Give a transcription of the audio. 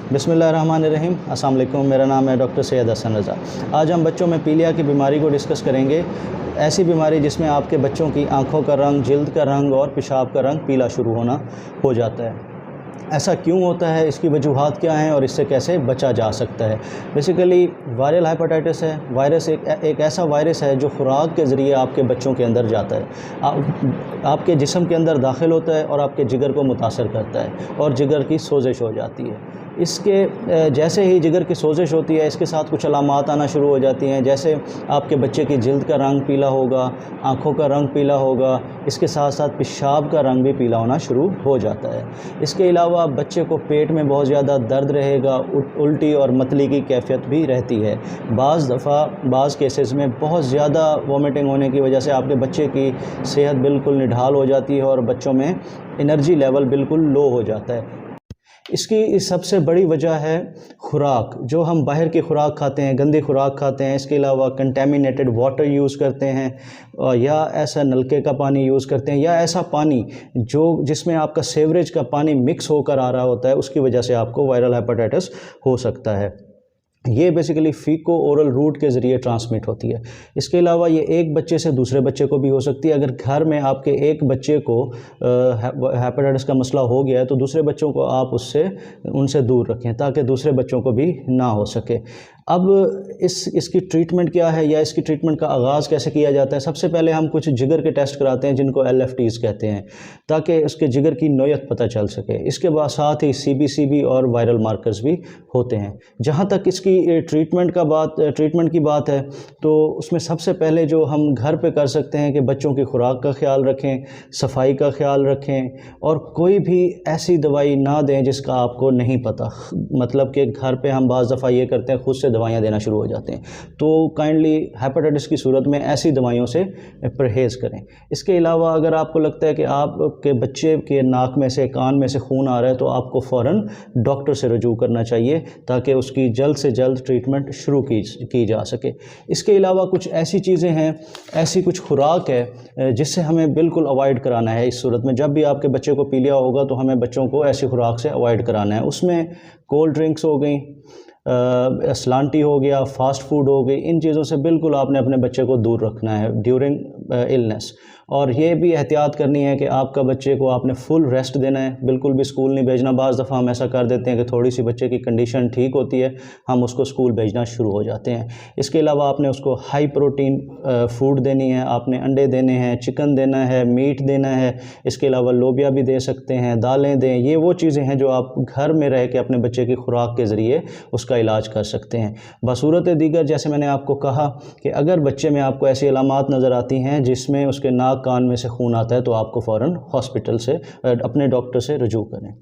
बिस्मिल्लाहिर्रहमानिर्रहीम। अस्सलाम वालेकुम। मेरा नाम है डॉक्टर सैयद हसन रज़ा। आज हम बच्चों में पीलिया की बीमारी को डिस्कस करेंगे। ऐसी बीमारी जिसमें आपके बच्चों की आँखों का रंग, जिल्द का रंग और पेशाब का रंग पीला शुरू होना हो जाता है। ऐसा क्यों होता है, इसकी वजूहात क्या हैं और इससे कैसे बचा जा सकता है। बेसिकली वायरल हेपेटाइटिस है। वायरस एक ऐसा वायरस है जो खुराक के ज़रिए आपके बच्चों के अंदर जाता है, आपके जिस्म के अंदर दाखिल होता है और आपके जिगर को मुतासर करता है और जिगर की सोजिश हो जाती है। इसके जैसे ही जिगर की सोजिश होती है, इसके साथ कुछ अलामात आना शुरू हो जाती हैं। जैसे आपके बच्चे की जिल्द का रंग पीला होगा, आँखों का रंग पीला होगा, इसके साथ साथ पेशाब का रंग भी पीला होना शुरू हो जाता है। इसके अलावा बच्चे को पेट में बहुत ज़्यादा दर्द रहेगा, उल्टी और मतली की कैफियत भी रहती है। बाज़ दफ़ा बाज़ केसेस में बहुत ज़्यादा वॉमिटिंग होने की वजह से आपके बच्चे की सेहत बिल्कुल निढाल हो जाती है और बच्चों में एनर्जी लेवल बिल्कुल लो हो जाता है। इसकी सबसे बड़ी वजह है खुराक। जो हम बाहर की खुराक खाते हैं, गंदी खुराक खाते हैं, इसके अलावा कंटेमिनेटेड वाटर यूज़ करते हैं या ऐसा नलके का पानी यूज़ करते हैं या ऐसा पानी जिसमें आपका सीवरेज का पानी मिक्स होकर आ रहा होता है, उसकी वजह से आपको वायरल हेपेटाइटिस हो सकता है। ये बेसिकली फीको ओरल रूट के ज़रिए ट्रांसमिट होती है। इसके अलावा ये एक बच्चे से दूसरे बच्चे को भी हो सकती है। अगर घर में आपके एक बच्चे को हेपेटाइटिस का मसला हो गया है तो दूसरे बच्चों को आप उनसे दूर रखें ताकि दूसरे बच्चों को भी ना हो सके। अब इसकी ट्रीटमेंट क्या है या इसकी ट्रीटमेंट का आगाज़ कैसे किया जाता है। सबसे पहले हम कुछ जिगर के टेस्ट कराते हैं जिनको LFTs कहते हैं, ताकि उसके जिगर की नौयत पता चल सके। इसके बाद साथ ही CBCB और वायरल मार्कर्स भी होते हैं। जहाँ तक इसकी ट्रीटमेंट की बात है तो उसमें सबसे पहले जो हम घर पे कर सकते हैं कि बच्चों की खुराक का ख्याल रखें, सफाई का ख्याल रखें और कोई भी ऐसी दवाई ना दें जिसका आपको नहीं पता। मतलब कि घर पे हम बाज़ दफ़ा ये करते हैं, खुद से दवाइयाँ देना शुरू हो जाते हैं। तो काइंडली हेपेटाइटिस की सूरत में ऐसी दवाइयों से परहेज़ करें। इसके अलावा अगर आपको लगता है कि आपके बच्चे के नाक में से, कान में से खून आ रहा है तो आपको फ़ौरन डॉक्टर से रुजू करना चाहिए ताकि उसकी जल्द से जल्द ट्रीटमेंट शुरू की जा सके। इसके अलावा कुछ ऐसी चीज़ें हैं, ऐसी कुछ खुराक है जिससे हमें बिल्कुल अवॉइड कराना है। इस सूरत में जब भी आपके बच्चे को पीलिया होगा तो हमें बच्चों को ऐसी खुराक से अवॉइड कराना है। उसमें कोल्ड ड्रिंक्स हो गई, सलांटी हो गया, फास्ट फूड हो गई, इन चीज़ों से बिल्कुल आपने अपने बच्चे को दूर रखना है ड्यूरिंग इलनेस। और ये भी एहतियात करनी है कि आपका बच्चे को आपने फुल रेस्ट देना है, बिल्कुल भी स्कूल नहीं भेजना। बाज़ दफ़ा हम ऐसा कर देते हैं कि थोड़ी सी बच्चे की कंडीशन ठीक होती है, हम उसको स्कूल भेजना शुरू हो जाते हैं। इसके अलावा आपने उसको हाई प्रोटीन फूड देनी है, आपने अंडे देने हैं, चिकन देना है, मीट देना है। इसके अलावा लोबिया भी दे सकते हैं, दालें दें। ये वो चीज़ें हैं जो आप घर में रह के अपने बच्चे की खुराक के ज़रिए उसका इलाज कर सकते हैं। बसूरत दीगर जैसे मैंने आपको कहा कि अगर बच्चे में आपको ऐसी अलामात नज़र आती हैं जिसमें उसके नाक कान में से खून आता है तो आपको फ़ौरन हॉस्पिटल से अपने डॉक्टर से रुजू करें।